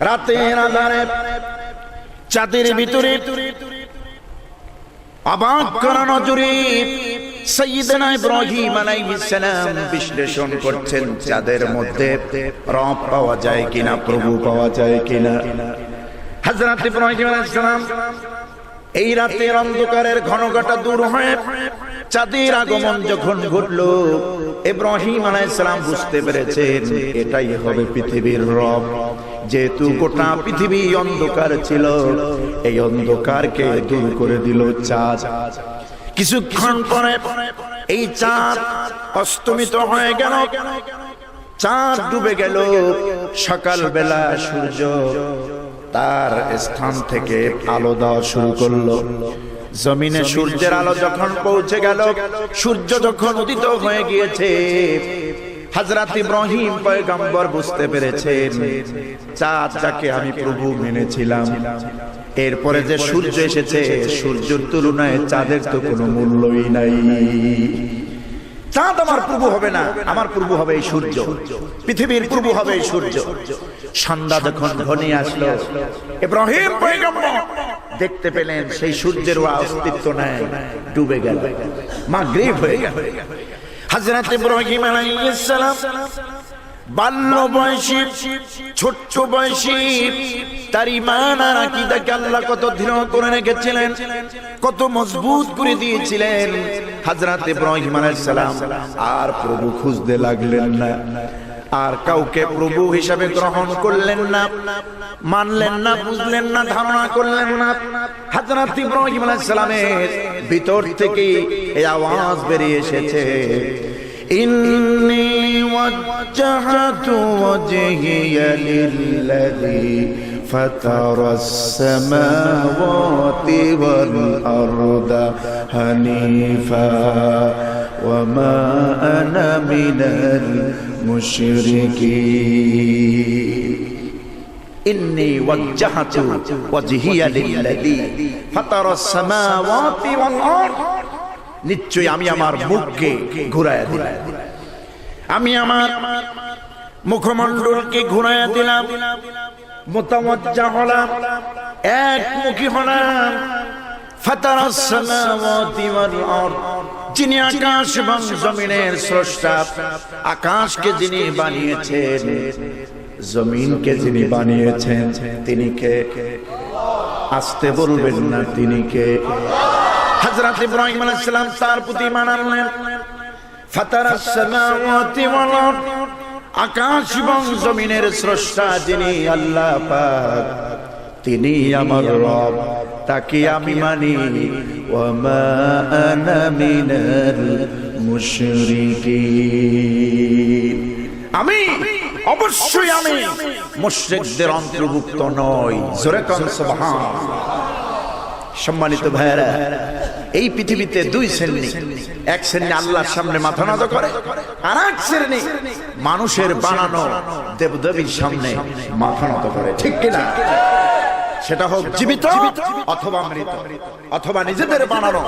রাতের আঁধারে চাঁদের ভিতরে অবাক করা নজরে সাইয়েদনা ইব্রাহিম আলাইহিস সালাম বিশ্লেষণ করছেন চাঁদের মধ্যে রব পাওয়া যায় কিনা, প্রভু পাওয়া যায় কিনা। হযরত ইব্রাহিম আলাইহিস সালাম এই রাতের অন্ধকারের ঘনঘটা দূর হয়ে চাঁদের আগমন যখন ঘটল, ইব্রাহিম আলাইহিস সালাম বুঝতে পেরেছেন এটাই হবে পৃথিবীর রব। যেহেতু গোটা পৃথিবী অন্ধকার ছিল, এই অন্ধকারকে দূর করে দিল চাঁদ। কিছুক্ষণ পরে এই চাঁদ অস্তমিত হয়ে গেল, চাঁদ ডুবে গেল। সকালবেলা সূর্য তার স্থান থেকে আলো দেওয়া শুরু করলো। জমিনে সূর্যের আলো যখন পৌঁছে গেল, সূর্য যখন উদিত হয়ে গিয়েছে, হযরত ইব্রাহিম পয়গম্বর বুঝতে পেরেছেন চাঁদ যাকে আমি প্রভু মেনেছিলাম, এরপরে যে সূর্য এসেছে, সূর্যের তুলনায় চাঁদের তো কোনো মূল্যই নাই। চাঁদ আমার প্রভু হবে না, আমার প্রভু হবে এই সূর্য, পৃথিবীর প্রভু হবে এই সূর্য। সন্ধ্যা যখন ঘনিয়ে আসলো, ইব্রাহিম পয়গম্বর দেখতে পেলেন সেই সূর্যের অস্তিত্ব নাই, ডুবে গেল, মাগরিব হয়ে গেল। হযরত ইব্রাহিম আলাইহিস সালাম বাল্য বয়সী, ছোট্ট বয়সী, তার ঈমান আর আকীদাকে আল্লাহ কত দৃঢ় করে রেখেছিলেন, কত মজবুত করে দিয়েছিলেন। হযরত ইব্রাহিম আলাইহিস সালাম আর প্রভু খুঁজতে লাগলেন না, আর কাউকে প্রভু হিসাবে গ্রহণ করলেন না, মানলেন না, বুঝলেন না, ধারণা করলেন না। হযরত ইব্রাহিম আলাইহিস সালামের ভিতর থেকে এই আওয়াজ বেরিয়ে এসেছে, ইন্নী ওয়াজ্জাহতু ওয়াজহিয়া লিল্লাযী ফাতারাস সামাওয়াতি ওয়াল আরদা হানিফা ওয়া মা আনা মিনাল মুশরিকিন। ইন্নী ওয়াজ্জাহতু ওয়াজহিয়া লিল্লাযী ফাতারাস সামাওয়াতি ওয়াল আরদ, নিশ্চয়ই আমি আমার মুখকে ঘুরাইয়া দিলাম, আমি আমার মুখমণ্ডলকে ঘুরাইয়া দিলাম, মুতাওয়াজ্জিহ হলাম, একমুখী হলাম। ফাতারাস সামাওয়াতি ওয়াল আরদ, যিনি আকাশ এবং জমিনের স্রষ্টা, আকাশকে যিনি বানিয়েছেন, জমিনকে যিনি বানিয়েছেন, তিনি কে? আসতে বলবেন না, তিনি কে? হযরত ইব্রাহিম আলাইহিস সালাম তার প্রতি ঈমান আনলেন। ফাতারাস সামাওয়াতি ওয়াল আরদ, আকাশ এবং জমিনের স্রষ্টা যিনি আল্লাহ পাক, তিনি আমার রব, তাকে আমি মানি। ওয়া মা আনা মিনাল মুশরিকিন, আমি অবশ্যই আমি মুশরিকদের অন্তর্ভুক্ত নই। জোরে কোন সুবহানাল্লাহ। সম্মানিত ভাইরা, এই পৃথিবীতে দুই শ্রেণী, এক শ্রেণী আল্লাহর সামনে মাথা নত করে, আর এক শ্রেণী মানুষের বানানো দেবদেবীর সামনে মাথা নত করে, ঠিক কিনা? সেটা হোক জীবিত অথবা মৃত, অথবা নিজেদের বানানো।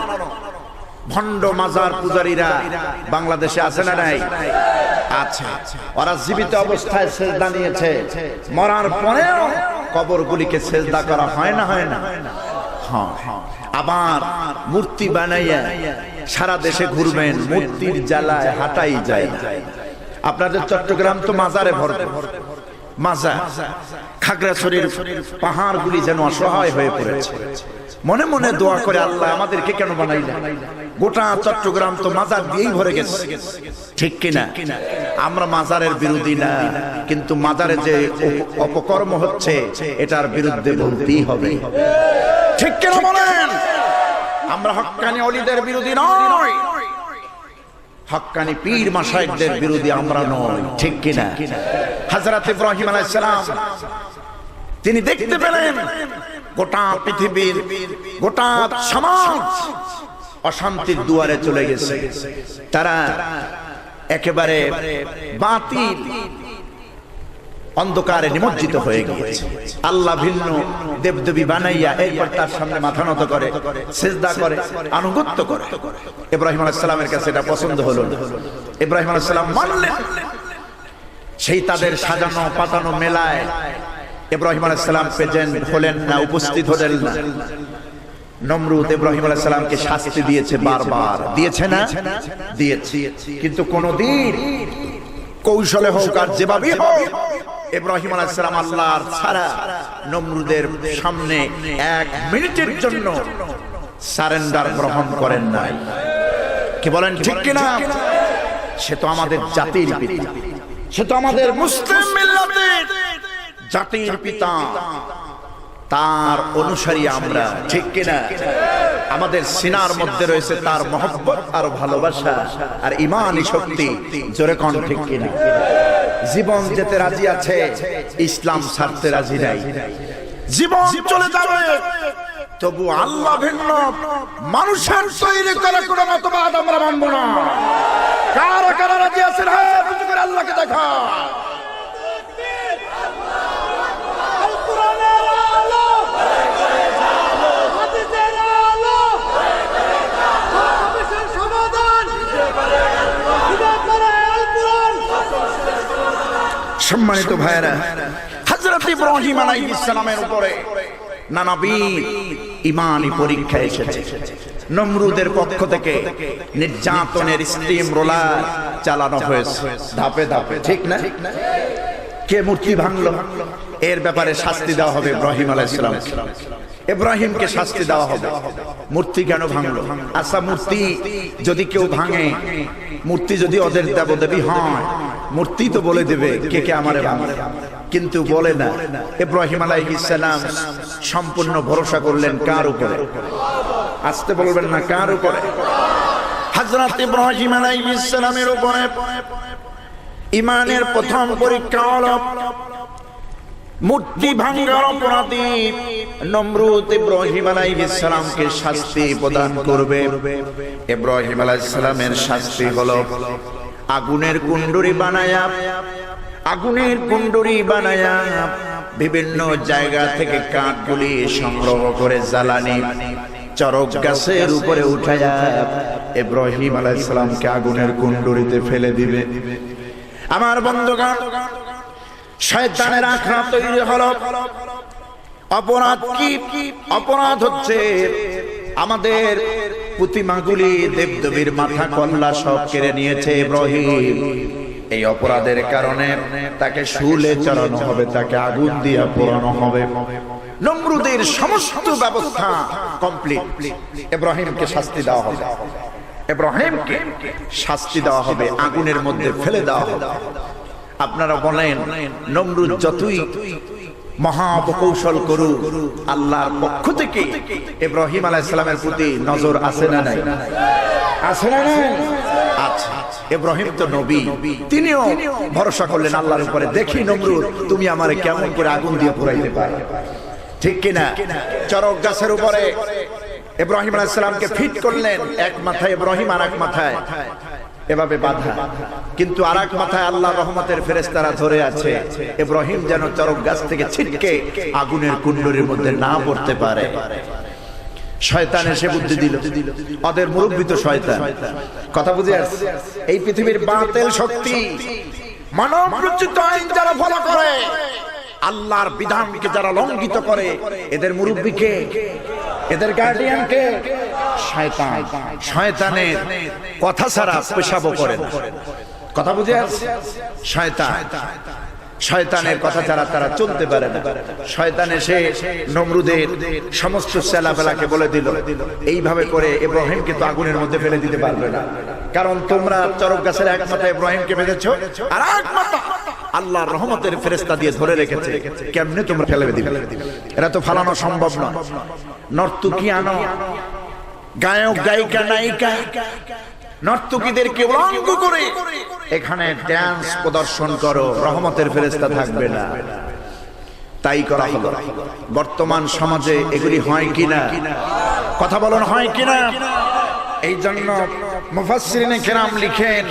ভণ্ড মাজার পূজারীরা বাংলাদেশে আছে না নাই? আছে। ওরা জীবিত অবস্থায় সেজদা নিয়েছে, মরার পরেও কবরগুলিকে সেজদা করা হয় না, হয় না? আবার মূর্তি বানাইয়া সারা দেশে ঘুরবেন, মূর্তির জ্বালায় হাঁটাই যায়। আপনাদের চট্টগ্রাম তো মাজারে ভরপুর, মাজার, খাগড়াছড়ির পাহাড়গুলি যেন অসহায় হয়ে পড়েছে। মনে মনে দোয়া করে, আল্লাহ আমাদেরকে কেন বানাইলেন? গোটা চট্টগ্রাম তো মাজার দিয়েই ভরে গেছে, ঠিক কিনা? আমরা মাজারের বিরোধী না, কিন্তু মাজারে যে অপকর্ম হচ্ছে এটার বিরুদ্ধে বলতেই হবে, ঠিক কিনা বলেন? আমরা হক্কানি ওলিদের বিরোধী নই, হক্কানি পীর মাশায়েখদের বিরোধী আমরা নই, ঠিক কিনা? হযরত ইব্রাহিম আলাইহিস সালাম তিনি দেখতে পেলেন গোটা পৃথিবীর, গোটা সমাজ অশান্তির দুয়ারে চলে গেছে। তারা একেবারে বাতিল অন্ধকারে নিমজ্জিত হয়ে গিয়েছে। আল্লাহ ভিন্ন দেবদেবী বানাইয়া এরপর তার সামনে মাথা নত করে, সিজদা করে, আনুগত্য করে। ইব্রাহিম আলাইহিস সালামের কাছে এটা পছন্দ হলো না। ইব্রাহিম আলাইহিস সালাম মানলেন। সেই তাদের সাজানো পাতানো মেলায় ইব্রাহিম আলাইহিস সালাম প্রেজেন্ট হলেন না, উপস্থিত হলেন না। নমরুদ ইব্রাহিম আলাইহিস সালামকে শাস্তি দিয়েছে, বারবার দিয়েছে না, দিয়েছে, কিন্তু কোনদিন কৌশলে হোক আর যেভাবেই হোক ইব্রাহিম আলাইহিস সালাম আল্লাহর ছাড়া নমরুদের সামনে 1 মিনিটের জন্য সারেন্ডার গ্রহণ করেন নাই। কি বলেন ঠিক কিনা? সে তো আমাদের জাতির পিতা, সে তো আমাদের মুসলিম মিল্লাতের জাতির পিতা, তার অনুসারী আমরা, ঠিক কিনা? আমাদের সিনার মধ্যে রয়েছে তার মহব্বত আর ভালোবাসা আর ঈমানি শক্তি। জোরে কোন ঠিক কিনা? জীবন যেতে রাজি আছে, ইসলাম ছাড়তে রাজি নাই। জীবন চলে যাবে, তবু আল্লাহ ভিন্ন মানুষের তৈরি করা কোনো মতবাদ আমরা মানব না। কারা কারা রাজি আছেন? হ্যাঁ, কিছু করে আল্লাহকে দেখা। সম্মানিত ভাইরা, হযরত ইব্রাহিম আলাইহিস সালামের উপরে নানাবিধ ঈমানি পরীক্ষা এসেছে। নমরুদের পক্ষ থেকে নির্যাতনের স্টিম রোলার চালানো হয়েছে ধাপে ধাপে, ঠিক না? কে মূর্তি ভাঙলো এর ব্যাপারে শাস্তি দেওয়া হবে ইব্রাহিম আলাইহিস সালাম। ইব্রাহিমকে শাস্তি দেওয়া হবে। মূর্তি কেন ভাঙলো? আচ্ছা, মূর্তি যদি কেউ ভাঙে, মূর্তি যদি ওদের দেবদেবী হয়, মূর্তি তো বলে দেবে কে কে আমারে ভাঙে, কিন্তু বলে না। ইব্রাহিম আলাইহিস সালাম সম্পূর্ণ ভরসা করলেন কার উপরে? আসতে বলবেন না, কার উপরে? হযরত ইব্রাহিম আলাইহিস সালামের উপরে। ঈমানের প্রথম পরীক্ষা হলো মূর্তি ভাঙার অপরাধী নমরুদ ইব্রাহিম আলাইহিস সালামকে শাস্তি প্রদান করবে। ইব্রাহিম আলাইহিস সালামের শাস্তি হলো আগুনের কুণ্ডুরি বানায়া, আগুনের কুণ্ডুরি বানায়া বিভিন্ন জায়গা থেকে কাঠগুলি সংগ্রহ করে জ্বালানি চরক গাছের উপরে উঠায়া ইব্রাহিম আলাইহিস সালামকে আগুনের কুণ্ডুরিতে ফেলে দিবে। আমার বন্ধুগণ, শয়তানের আখড়া তৈরি হলো। অপরাধ কি? অপরাধ হচ্ছে আমাদের প্রতিমাগুলি, দেবদেবীর মাথা কল্লা সব কেড়ে নিয়েছে ইব্রাহিম। এই অপরাধের কারণে তাকে শুলে চড়ানো হবে, তাকে আগুন দিয়ে পোড়ানো হবে। নমরুদের সমস্ত ব্যবস্থা কমপ্লিট। ইব্রাহিমকে শাস্তি দেওয়া হবে, ইব্রাহিমকে শাস্তি দেওয়া হবে, আগুনের মধ্যে ফেলে দেওয়া হবে। আপনারা বলেন, নমরুদ যতই মহা অপকৌশল করুক, আল্লাহর পক্ষ থেকে ইব্রাহিম আলাইহিস সালামের প্রতি নজর আছে না নাই? আছে না নাই? আচ্ছা, ইব্রাহিম তো নবী, তিনিও ভরসা করলেন আল্লাহর উপরে। দেখি নমরুদ, তুমি আমারে কেমন করে আগুন দিয়ে পোড়াইতে পারো, ঠিক কিনা? চরক গাছের উপরে ইব্রাহিম আলাইহিস সালামকে ফিট করলেন, এক মাথায় ইব্রাহিম আর এক মাথায় এভাবে বাঁধা, কিন্তু আরেক মাথায় আল্লাহর রহমতের ফেরেশতারা ধরে আছে। ইব্রাহিম যেন চরক গাছ থেকে ছিটকে আগুনের কুণ্ডলীর মধ্যে না পড়তে পারে। শয়তান এসে বুদ্ধি দিল, ওদের মুরব্বি তো শয়তান। কথা বুঝে আসছে? এই পৃথিবীর বাতিল শক্তি, মানব রচিত আইন যারা ফলো করে, আল্লাহর বিধানকে যারা লঙ্ঘিত করে, এদের মুরব্বি কে? এদের গার্ডিয়ান কে? শয়তান। শয়তানের কথা ছাড়া পেশাবো করে না। কথা বুঝে আসছে? শয়তান, শয়তানের কথা ছাড়া তারা চলতে পারে না। শয়তান এসে নমরুদের সমস্ত ছেলেবেলাকে বলে দিল, এইভাবে করে ইব্রাহিমকে তো আগুনের মধ্যে ফেলে দিতে পারবে না, কারণ তোমরা চরক গাছের এক মাথায় ইব্রাহিমকে বেঁধেছো, আর এক মাথা আল্লাহর রহমতের ফেরেশতা দিয়ে ধরে রেখেছে। কেমনে তোমরা ফেলে দিবে? এটা তো ফালানো সম্ভব নয়। নর্তকী আনো, গায়ক গায়িকা নায়িকা, নর্তকীদেরকে উলঙ্গ করে এখানে ড্যান্স প্রদর্শন করো, রহমতের ফেরেশতা থাকবে না। তাই করা হলো। বর্তমান সমাজে এগুলি হয় কিনা? কথা বলুন, হয় কিনা? এই জন্য মুফাসসিরিনে কেরাম লিখেন,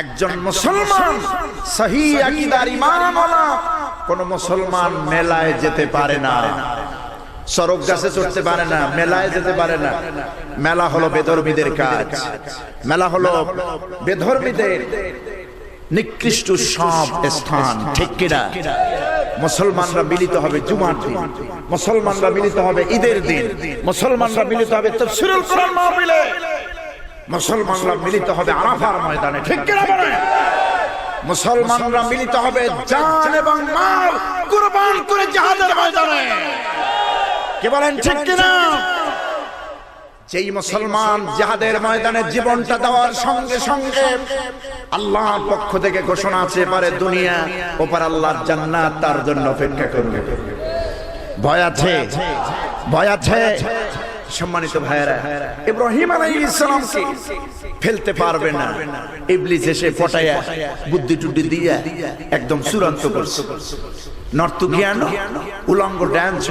একজন মুসলমান সহিহ আকীদার ঈমানওয়ালা কোন মুসলমান মেলায় যেতে পারে না, সরক গাছে চড়তে পারে না, মেলায় যেতে পারে না। মেলা হলো বেধর্মীদের কাজ, মেলা হলো বেধর্মীদের নিকৃষ্ট সব স্থান, ঠিক কিনা? মুসলমানরা মিলিত হবে জুমার দিন, মুসলমানরা মিলিত হবে ঈদের দিন, মুসলমানরা মিলিত হবে তাফসীরুল কোরআন মাহফিলে, মুসলমানরা মিলিত হবে আরাফার ময়দানে, ঠিক কিনা বলেন? মুসলমানরা মিলিত হবে জান এবং মাল কুরবান করে জিহাদের ময়দানে, কি বলেন ঠিক কিনা? যেই মুসলমান জিহাদের ময়দানে জীবনটা দেওয়ার সঙ্গে সঙ্গে আল্লাহর পক্ষ থেকে ঘোষণা আছে পারে দুনিয়া ওপার আল্লাহর জান্নাত তার জন্য অপেক্ষা করবে। ভয় আছে, ভয় আছে। সম্মানিত ভাইয়েরা, ইব্রাহিম আলাইহিস সালামকে ফেলতে পারবে না, ইবলিস এসে পটায়া বুদ্ধি টুদ্ধি দিয়া একদম চূড়ান্ত করছে। নর্তকিয়ান উলঙ্গ ডান্স,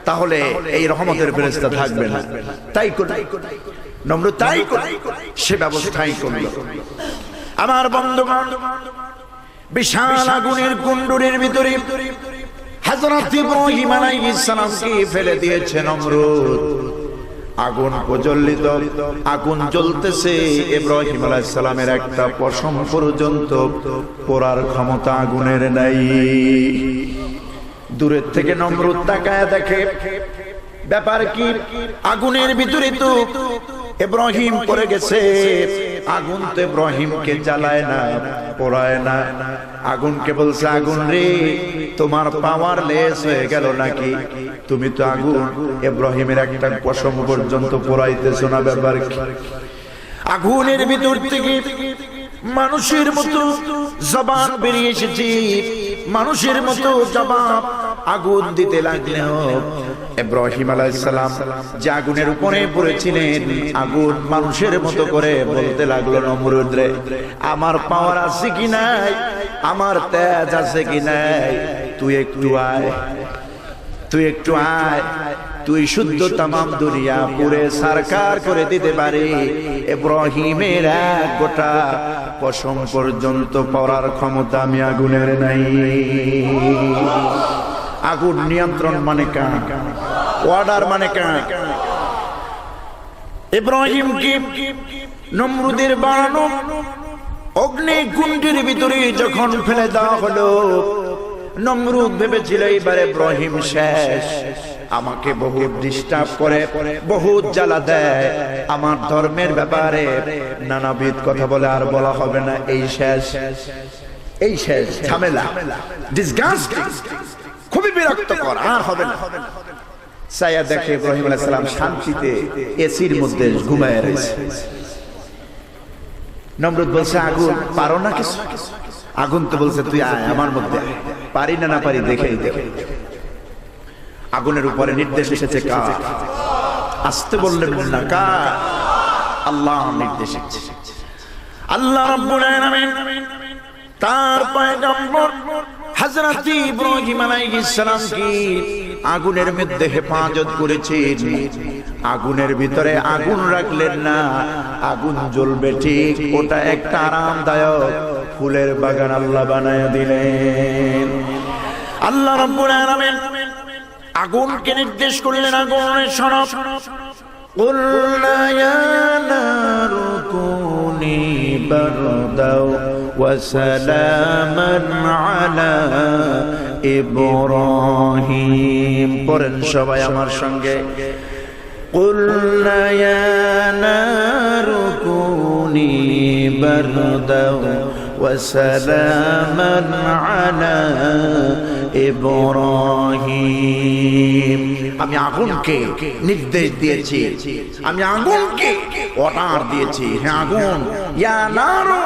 তাহলে এই রহমতের ফেরেশতা থাকবে না। তাই করে নমরুদ তাই করে সে ব্যবস্থাই করল। আমার বন্ধুগণ, বিশাল আগুনের কুণ্ডুরের ভিতরে হযরত ইব্রাহিম আলাইহিস সালামকে ফেলে দিয়েছে নমরুদ। আগুন প্রজ্বলিত, আগুন জ্বলতেছে। ইব্রাহিম আলাইহিস সালামের একটা পশম পর্যন্ত পোড়ার ক্ষমতা আগুনের নাই। দূরের থেকে নমরুদ তাকায় দেখে ব্যাপার কি, আগুনের ভিতরে তো ইব্রাহিম পড়ে গেছে। আগুন তো ইব্রাহিমকে জ্বালায় না, পোড়ায় না। আগুনকে বলছে, আগুন রে তোমার পাওয়ার লেস হয়ে গেল নাকি? তুমি তো আগুন ইব্রাহিমের একটা পশম পর্যন্ত পোড়াইতেছো না, ব্যাপার কি? আগুনের ভিতর থেকে মানুষের মতো জবান বেরিয়ে এসেছে, মানুষের মতো জবাব আগুন দিতে লাগলো। ইব্রাহিম আলাইহিস সালাম যে আগুনের উপরে পড়েছিলেন, আগুন মানুষের মতো করে বলতে লাগলো, নমরুদ রে আমার পাওয়ার আছে কি নাই, আমার তেজ আছে কি নাই, তুই একটু আয়, তুই একটু আয়, তুই শুদ্ধ তামাম দুনিয়া পুরে সরকার করে দিতে পারে। ইব্রাহিমের এক গোটা পশম পর্যন্ত পড়ার ক্ষমতা আমি আগুনের নাই। আগুন নিয়ন্ত্রণ মানে কার? অর্ডার মানে কার? ইব্রাহিমকে নমরুদের বানানো অগ্নিকুণ্ডের ভিতরে যখন ফেলে দেওয়া হলো, নমরুদ ভেবেছিল এবারে ইব্রাহিম শেষ, আমাকে বহুত ডিস্টার্ব করে, বহুত জ্বালা দেয়, আমার ধর্মের ব্যাপারে নানাবিধ কথা বলে, আর বলা হবে না, এই শেষ, এই শেষ, ঝামেলা, ডিসগাস্টিং, খুবই বিরক্তকর, আর হবে না। সায়া দেখে ইব্রাহিম আলাইহিস সালাম শান্তিতে এসির মধ্যে ঘুমায় রয়েছে। নমরুদ বলছে, আগুন পারো না কিছু? আগুন তো বলছে, তুই আয় আমার মধ্যে, পারি না না পারি দেখেই দে। আগুনের উপরে নির্দেশ এসেছে কার? আসতে বললেন না, কার? আল্লাহ নির্দেশ এসেছে। আল্লাহ রাব্বুল আলামিন তার পয়গম্বর হযরত ইব্রাহিম আলাইহিস সালামকে আগুনের মধ্যে হেফাজত করেছেন। আগুনের ভিতরে আগুন রাখলেন না, আগুন জ্বলবে ঠিক, ওটা একটা আরামদায়ক ফুলের বাগান আল্লাহ বানায় দিলেন। আল্লাহ রাব্বুল আলামিন আগুনকে নির্দেশ করলেন, আগুনের শোনো, কুল্লা ইয়া নারু কুনি বারদাও ওয়া সালামান আলা ইব্রাহিম। পড়েন সবাই আমার সঙ্গে, কুল্লা ইয়া নারু কুনি বারদাও ওয়া সালামান আলা ইব্রাহিম। আমি আগুনকে নির্দেশ দিয়েছি, আমি আগুনকে অর্ডার দিয়েছি, হে আগুন, ইয়া নারু,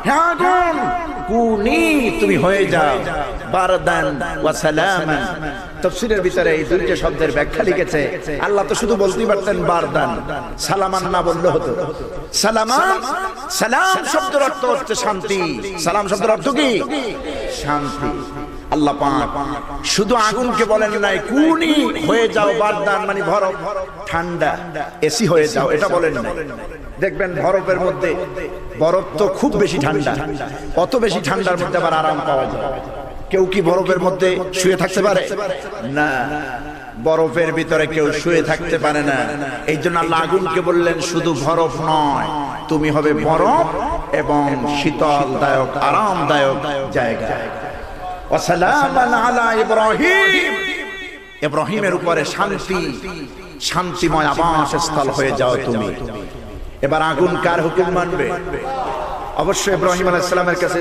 হে আগুন, কুনি তুমি হয়ে যাও বারদান ওয়া সালামান। তাফসীরের ভিতরে এই দুইটা শব্দের ব্যাখ্যা লিখেছে, আল্লাহ তো শুধু বলতেই পারতেন বারদান, সালামান না বললে হতো। সালামান, সালাম শব্দের অর্থ হচ্ছে শান্তি। সালাম শব্দের অর্থ কি? শান্তি। আল্লাহ পাক শুধু আগুনকে বলেন নাই কুনি হয়ে যাও বারদান মানে বরফ, ঠান্ডা, এসি হয়ে যাও, এটা বলেন না। দেখবেন বরফের মধ্যে, বরফ তো খুব বেশি ঠান্ডা, অত বেশি ঠান্ডার মধ্যে আবার আরাম পাওয়া যায়। কেউ কি বরফের মধ্যে শুয়ে থাকতে পারে? না, বরফের ভিতরে কেউ শুয়ে থাকতে পারে না। এই জন্য আল্লাহ আগুনকে বললেন শুধু বরফ নয়, তুমি হবে বরফ এবং শীতলদায়ক, আরামদায়ক জায়গা। ওয়া সালামান আলা ইব্রাহিম, ইব্রাহিমের উপরে শান্তি, শান্তিময় আবাসস্থল হয়ে যাও তুমি। এবার আগুন কার হুকুম মানবে? অবশ্যই ইব্রাহিম আলাইহিস সালামের কাছে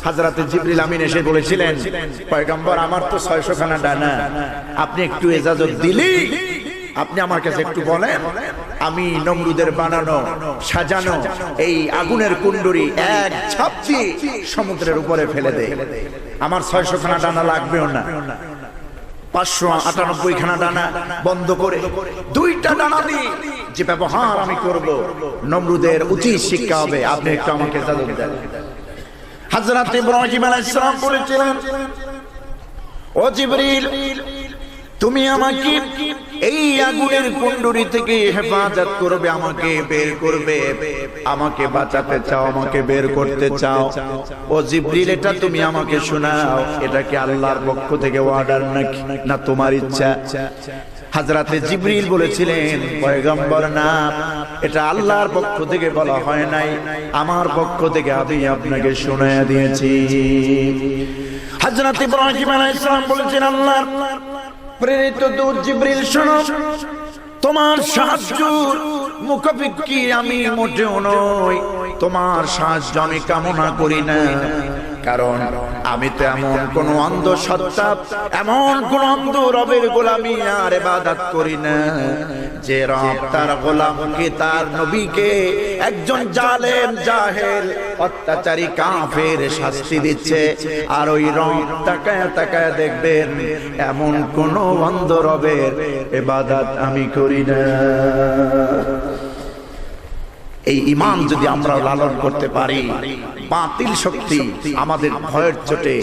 হযরতে জিবরিল আমিন এসে বলেছিলেন, পয়গম্বর আমার তো 600 খানা ডানা, আপনি একটু ইজাজত দিলি, আপনি আমার কাছে একটু বলেন, আমি নমরুদের বানানো সাজানো এই আগুনের কুণ্ডুরি এক ঝাঁপ দিয়ে সমুদ্রের উপরে ফেলে দেই, আমার 600 খানা ডানা লাগবেও না, 598 খানা ডানা বন্ধ করে 2টা ডানা দিয়ে যে ব্যবহার আমি করব, নমরুদের উচিত শিক্ষা হবে, আপনি একটু আমাকে ইজাজত দেন। হযরত ইব্রাহিম আলাইহিস সালাম বলেছিলেন, ও জিবরিল, তুমি আমাকে এই আগুনের কুণ্ডুরি থেকে হেফাজত করবে, আমাকে বের করবে, আমাকে বাঁচাতে চাও, আমাকে বের করতে চাও। ও জিবরিল, এটা তুমি আমাকে শোনাও, এটা কি আল্লাহর পক্ষ থেকে অর্ডার নাকি না তোমার ইচ্ছা? হযরতে জিবরিল বলেছিলেন, পয়গম্বর না, এটা আল্লাহর পক্ষ থেকে বলা হয় নাই, আমার পক্ষ থেকে আমি আপনাকে শোনায়া দিয়েছি। হযরত ইব্রাহিম আলাইহিস সালাম বলেছেন, আল্লাহর প্রেরিত দূত জিবরিল, শোনো, তোমার সাহায্যের মুখাপেক্ষী আমি মোটেও নই, তোমার সাহায্য আমি কামনা করি না, কারণ আমি তো এমন কোন অন্ধ সত্তা, এমন কোন অন্ধ রবের গোলামি আর ইবাদত করি না যে রব তার গোলামকে, তার নবীকে একজন জালেম জাহেল অত্যাচারী কাফের শাস্তি দিচ্ছে, আর ওই রব তাকায় তাকায় দেখবেন এমন কোন অন্ধ রবের ইবাদত আমি করি না। এই ঈমান যদি আমরা লালন করতে পারি, বাতিল শক্তি আমাদের ভয়ের চোটে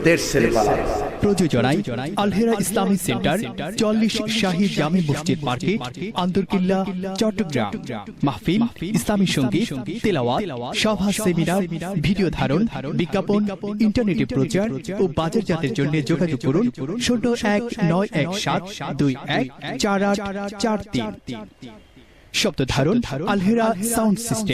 দেশ ছেড়ে পালাবে। প্রযোজনায় আলহেরা ইসলামিক সেন্টার, 40 শাহী জামে মসজিদ মার্কেট, আন্দরকিল্লা, চট্টগ্রাম। মাহফিল, ইসলামী সঙ্গীত, তেলাওয়াত, সভা, সেমিনার, ভিডিও ধারণ, বিজ্ঞাপন, ইন্টারনেটে প্রচার ও বাজারজাতের জন্য যোগাযোগ করুন 019172148443। শব্দ ধারণ আলহেরা সাউন্ড সিস্টেম।